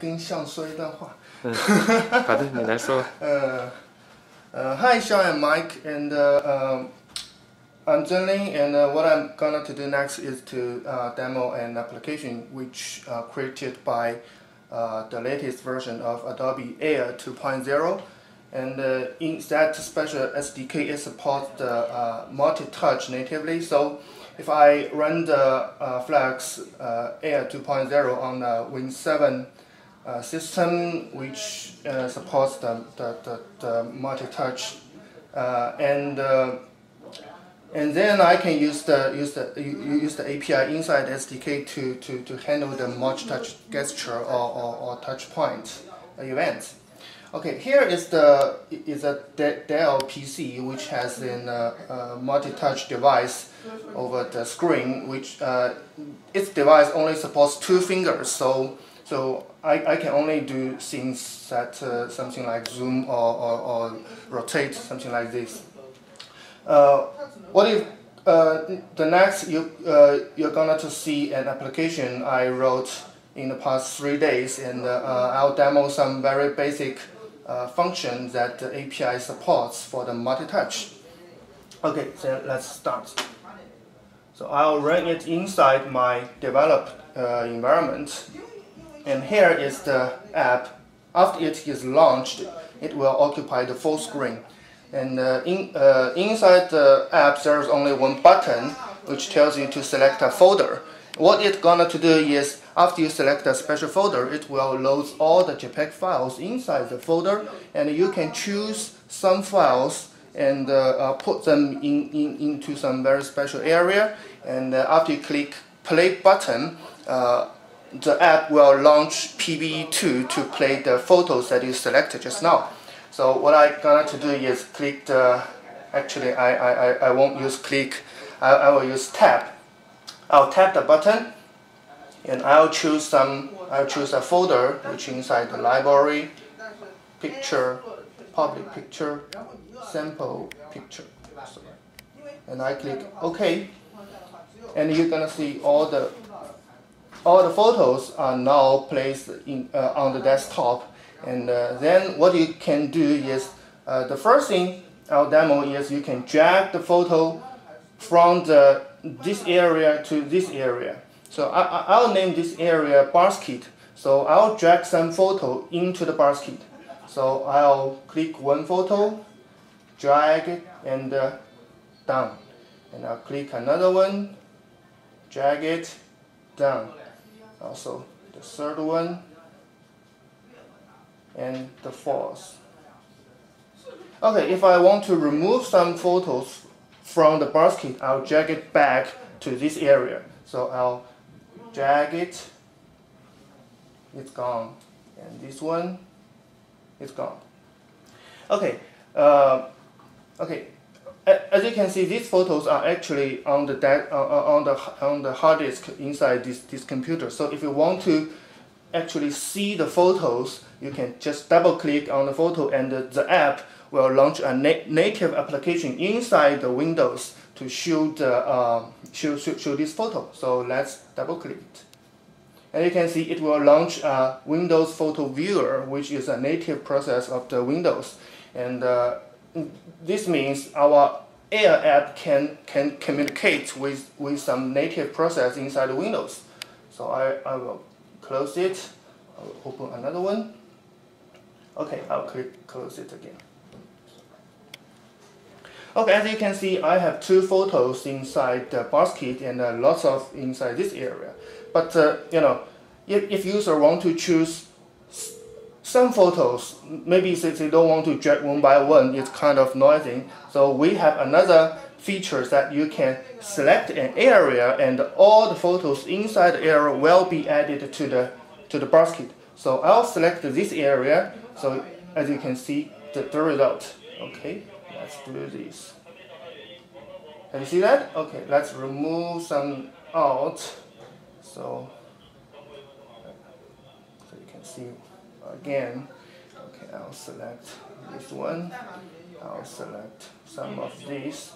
跟像说一段话。好的，你来说。Hi, Sean and Mike, and I'm Zhenling, and what I'm gonna to do next is to demo an application which created by the latest version of Adobe Air 2.0, and in that special SDK it supports the multi-touch natively. So if I run the Flex Air 2.0 on the Win 7 system, which supports the multi-touch, and then I can use the API inside SDK to handle the multi-touch gesture or touch point events. Okay, here is a Dell PC which has a multi-touch device over the screen, which its device only supports 2 fingers, so I can only do things that something like zoom or rotate, something like this. What if the next you're gonna to see an application I wrote in the past 3 days, and I'll demo some very basic functions that the API supports for the multi-touch. Okay, so let's start. So I'll run it inside my developed environment, and here is the app. After it is launched, it will occupy the full screen. And inside the app, there's only one button which tells you to select a folder. What it's gonna to do is, after you select a special folder, it will load all the JPEG files inside the folder, and you can choose some files and put them into some very special area. And after you click play button, the app will launch PBE2 to play the photos that you selected just now. So what I'm gonna to do is click the, actually I won't use click, I will use tap. I'll tap the button, and I'll choose a folder which inside the library, picture, public picture, sample picture. And I click OK, and you're gonna see all the photos are now placed on the desktop. And then what you can do is, the first thing I'll demo is you can drag the photo from this area to this area. So I'll name this area basket. So I'll drag some photo into the basket. So I'll click one photo, drag it, and down. And I'll click another one, drag it, down. Also the third one, and the fourth. Okay, if I want to remove some photos from the basket, I'll drag it back to this area. So I'll drag it, it's gone, and this one, it's gone. Okay, okay. As you can see, these photos are actually on the hard disk inside this computer. So if you want to actually see the photos, you can just double click on the photo, and the app will launch a native application inside the Windows to show this photo. So let's double click it. And you can see it will launch a Windows Photo Viewer, which is a native process of the Windows. And this means our Air app can communicate with some native process inside the Windows. So I will close it. I'll open another one. Okay, I'll click close it again. Okay, as you can see, I have 2 photos inside the basket and lots of inside this area. But you know, if user want to choose some photos, maybe since they don't want to drag one by one, it's kind of noisy. So we have another feature that you can select an area, and all the photos inside the area will be added to the basket. So I'll select this area. So as you can see, the result. Okay, let's do this. Can you see that? Okay, let's remove some out. So you can see again. Okay, I'll select this one. I'll select some of these.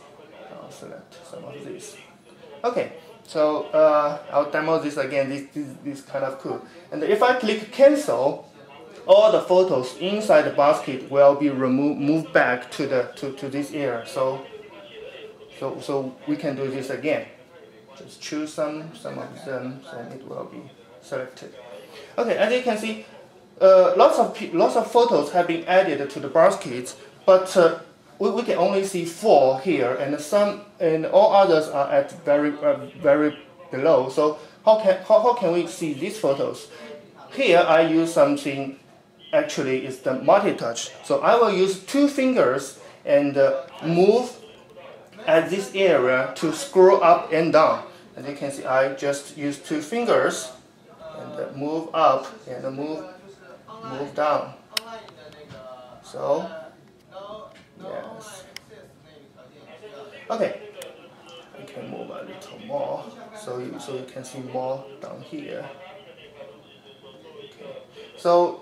I'll select some of these. Okay, So I'll demo this again. This kind of cool. And if I click cancel, all the photos inside the basket will be moved back to this area. So we can do this again. Just choose some of them, and it will be selected. Okay, as you can see, lots of photos have been added to the baskets, but we can only see 4 here, and all others are at very below. So how can we see these photos? Here I use something. Actually, it's the multi-touch. So I will use 2 fingers and move at this area to scroll up and down. As you can see, I just use 2 fingers and move up and move down. So yes. Okay, I can move a little more, so you can see more down here. Okay. So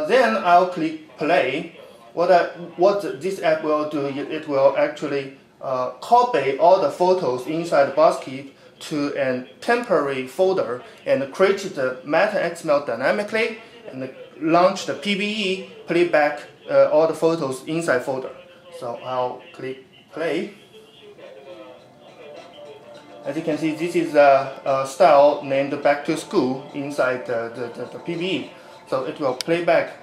then I'll click play. What this app will do, it will actually copy all the photos inside the basket to a temporary folder and create the meta XML dynamically and launch the PBE, play back all the photos inside folder. So I'll click play. As you can see, this is a style named back to school inside the PBE. So it will play back.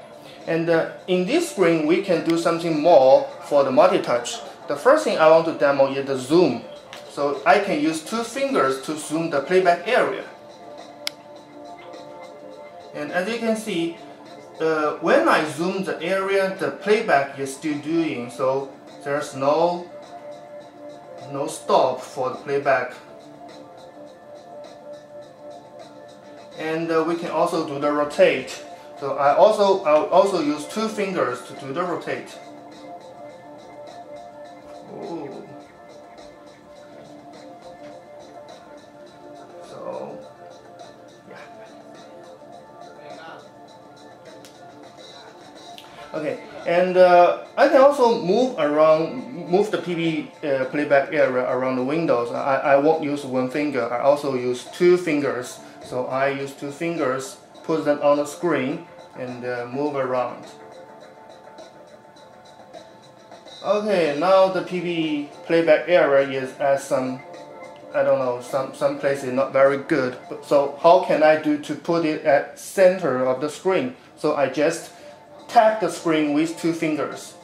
And in this screen, we can do something more for the multi-touch. The first thing I want to demo is the zoom. So I can use 2 fingers to zoom the playback area. And as you can see, when I zoom the area, the playback is still doing. So there's no stop for the playback. And we can also do the rotate. So I'll also use 2 fingers to do the rotate. Ooh. So yeah. Okay, and I can also move the PB playback area around the windows. I won't use 1 finger. I also use 2 fingers. So I use 2 fingers, put them on the screen, and move around. Okay, now the PB playback area is at some place is not very good. So how can I do to put it at center of the screen? So I just tap the screen with 2 fingers.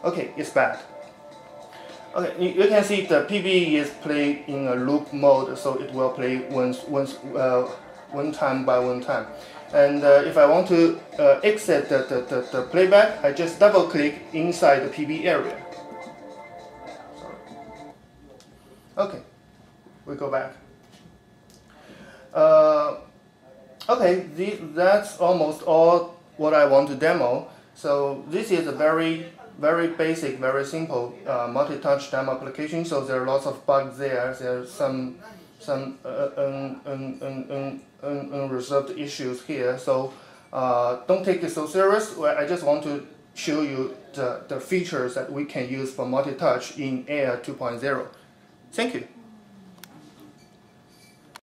Okay, it's bad. Okay, you can see the PB is played in a loop mode, so it will play one time by one time. And if I want to exit the playback, I just double click inside the PB area. Sorry. Okay, we go back. Okay, that's almost all what I want to demo. So this is a very basic, very simple multi-touch demo application. So there are lots of bugs there. There's some unresolved issues here. So don't take it so serious. I just want to show you the features that we can use for multi-touch in Air 2.0. Thank you.